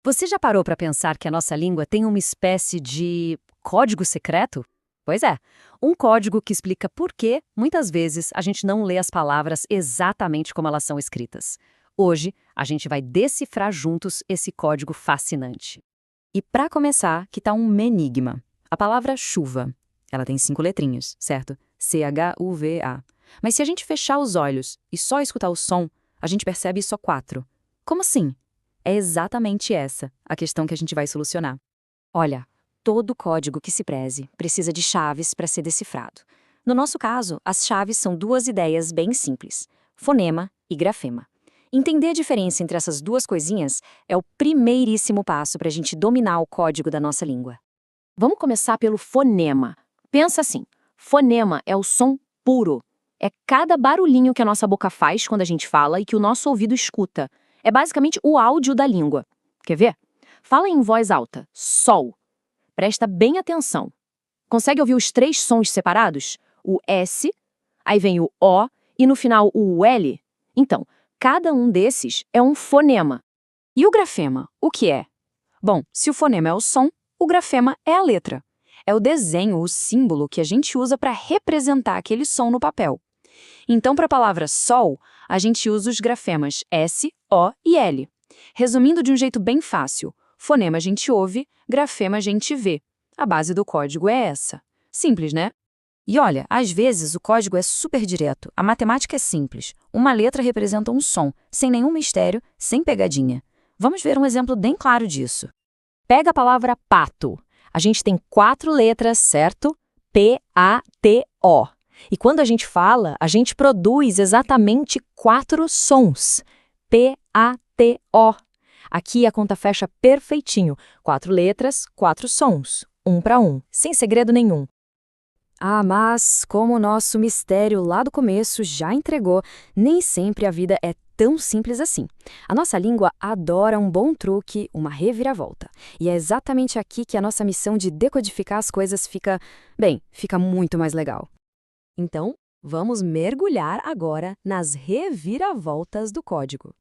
Você já parou para pensar que a nossa língua tem uma espécie de código secreto? Pois é, um código que explica por que, muitas vezes, a gente não lê as palavras exatamente como elas são escritas. Hoje, a gente vai decifrar juntos esse código fascinante. E para começar, que tá um menigma. A palavra chuva. Ela tem 5 letrinhas, certo? C-H-U-V-A. Mas se a gente fechar os olhos e só escutar o som, a gente percebe só 4. Como assim? É exatamente essa a questão que a gente vai solucionar. Olha, todo código que se preze precisa de chaves para ser decifrado. No nosso caso, as chaves são duas ideias bem simples: fonema e grafema. Entender a diferença entre essas duas coisinhas é o primeiríssimo passo para a gente dominar o código da nossa língua. Vamos começar pelo fonema. Pensa assim, fonema é o som puro. É cada barulhinho que a nossa boca faz quando a gente fala e que o nosso ouvido escuta. É basicamente o áudio da língua. Quer ver? Fala em voz alta. Sol. Presta bem atenção. Consegue ouvir os 3 sons separados? O S, aí vem o O e no final o L? Então, cada um desses é um fonema. E o grafema, o que é? Bom, se o fonema é o som, o grafema é a letra. É o desenho, o símbolo que a gente usa para representar aquele som no papel. Então, para a palavra sol, a gente usa os grafemas S, O e L. Resumindo de um jeito bem fácil, fonema a gente ouve, grafema a gente vê. A base do código é essa. Simples, né? E olha, às vezes o código é super direto. A matemática é simples. Uma letra representa um som, sem nenhum mistério, sem pegadinha. Vamos ver um exemplo bem claro disso. Pega a palavra pato. A gente tem 4 letras, certo? P-A-T-O. E quando a gente fala, a gente produz exatamente 4 sons. P-A-T-O. Aqui a conta fecha perfeitinho. 4 letras, 4 sons. 1 para 1, sem segredo nenhum. Ah, mas como o nosso mistério lá do começo já entregou, nem sempre a vida é tão simples assim. A nossa língua adora um bom truque, uma reviravolta. E é exatamente aqui que a nossa missão de decodificar as coisas fica muito mais legal. Então, vamos mergulhar agora nas reviravoltas do código.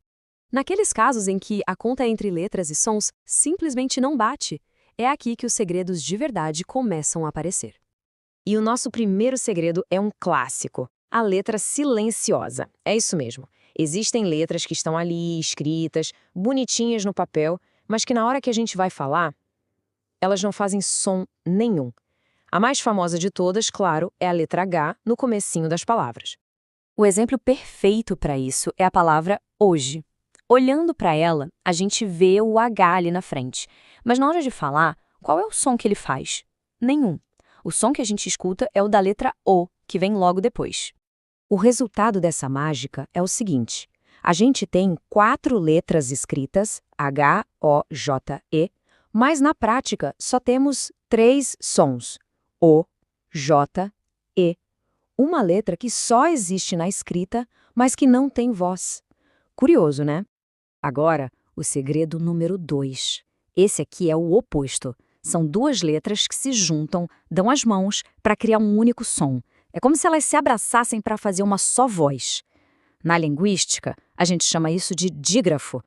Naqueles casos em que a conta entre letras e sons simplesmente não bate, é aqui que os segredos de verdade começam a aparecer. E o nosso primeiro segredo é um clássico, a letra silenciosa. É isso mesmo. Existem letras que estão ali, escritas, bonitinhas no papel, mas que na hora que a gente vai falar, elas não fazem som nenhum. A mais famosa de todas, claro, é a letra H no comecinho das palavras. O exemplo perfeito para isso é a palavra hoje. Olhando para ela, a gente vê o H ali na frente. Mas na hora de falar, qual é o som que ele faz? Nenhum. O som que a gente escuta é o da letra O, que vem logo depois. O resultado dessa mágica é o seguinte: a gente tem 4 letras escritas, H, O, J, E, mas na prática só temos 3 sons, O, J, E. Uma letra que só existe na escrita, mas que não tem voz. Curioso, né? Agora, o segredo número 2. Esse aqui é o oposto. São 2 letras que se juntam, dão as mãos para criar um único som. É como se elas se abraçassem para fazer uma só voz. Na linguística, a gente chama isso de dígrafo.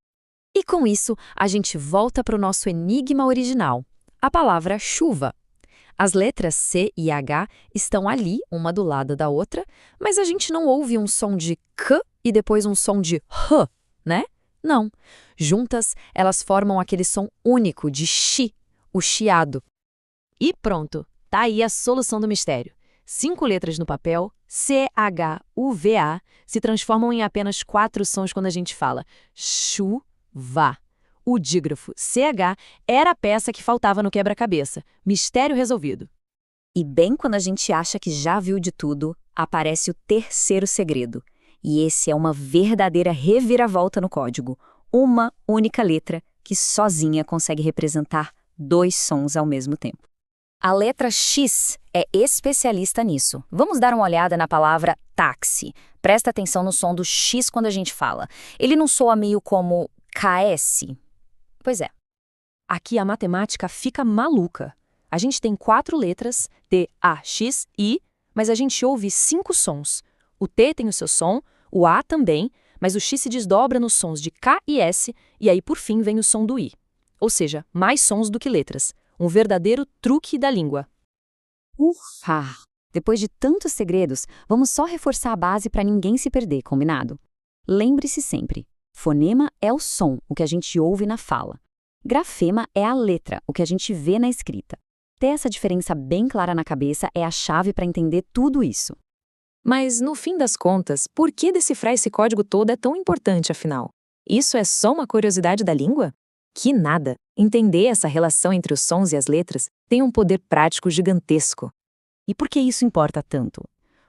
E com isso, a gente volta para o nosso enigma original, a palavra chuva. As letras C e H estão ali, uma do lado da outra, mas a gente não ouve um som de K e depois um som de H, né? Não. Juntas, elas formam aquele som único de chi, o chiado. E pronto, tá aí a solução do mistério. 5 letras no papel, C-H-U-V-A, se transformam em apenas 4 sons quando a gente fala chuva. O dígrafo CH era a peça que faltava no quebra-cabeça. Mistério resolvido. E bem quando a gente acha que já viu de tudo, aparece o terceiro segredo. E esse é uma verdadeira reviravolta no código. Uma única letra que sozinha consegue representar 2 sons ao mesmo tempo. A letra X é especialista nisso. Vamos dar uma olhada na palavra táxi. Presta atenção no som do X quando a gente fala. Ele não soa meio como KS? Pois é. Aqui a matemática fica maluca. A gente tem 4 letras, T, A, X, I, mas a gente ouve 5 sons. O T tem o seu som, o A também, mas o X se desdobra nos sons de K e S, e aí por fim vem o som do I. ou seja, mais sons do que letras. Um verdadeiro truque da língua. Ufa! Depois de tantos segredos, vamos só reforçar a base para ninguém se perder, combinado? Lembre-se sempre, fonema é o som, o que a gente ouve na fala. Grafema é a letra, o que a gente vê na escrita. Ter essa diferença bem clara na cabeça é a chave para entender tudo isso. Mas, no fim das contas, por que decifrar esse código todo é tão importante, afinal? Isso é só uma curiosidade da língua? Que nada! Entender essa relação entre os sons e as letras tem um poder prático gigantesco. E por que isso importa tanto?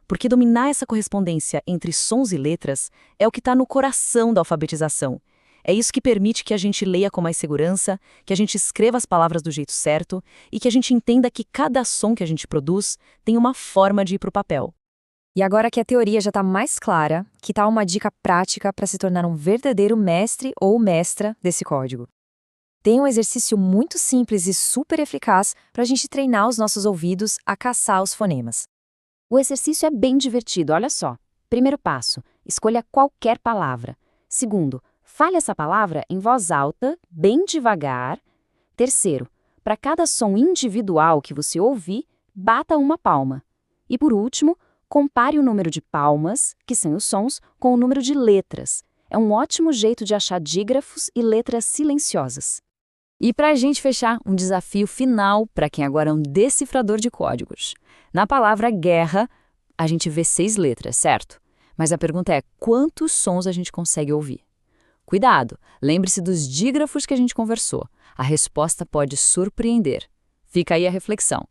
Porque dominar essa correspondência entre sons e letras é o que está no coração da alfabetização. É isso que permite que a gente leia com mais segurança, que a gente escreva as palavras do jeito certo e que a gente entenda que cada som que a gente produz tem uma forma de ir para o papel. E agora que a teoria já está mais clara, que tal uma dica prática para se tornar um verdadeiro mestre ou mestra desse código? Tem um exercício muito simples e super eficaz para a gente treinar os nossos ouvidos a caçar os fonemas. O exercício é bem divertido, olha só. Primeiro passo, escolha qualquer palavra. Segundo, fale essa palavra em voz alta, bem devagar. Terceiro, para cada som individual que você ouvir, bata uma palma. E por último, compare o número de palmas, que são os sons, com o número de letras. É um ótimo jeito de achar dígrafos e letras silenciosas. E para a gente fechar, um desafio final para quem agora é um decifrador de códigos. Na palavra guerra, a gente vê 6 letras, certo? Mas a pergunta é, quantos sons a gente consegue ouvir? Cuidado, lembre-se dos dígrafos que a gente conversou. A resposta pode surpreender. Fica aí a reflexão.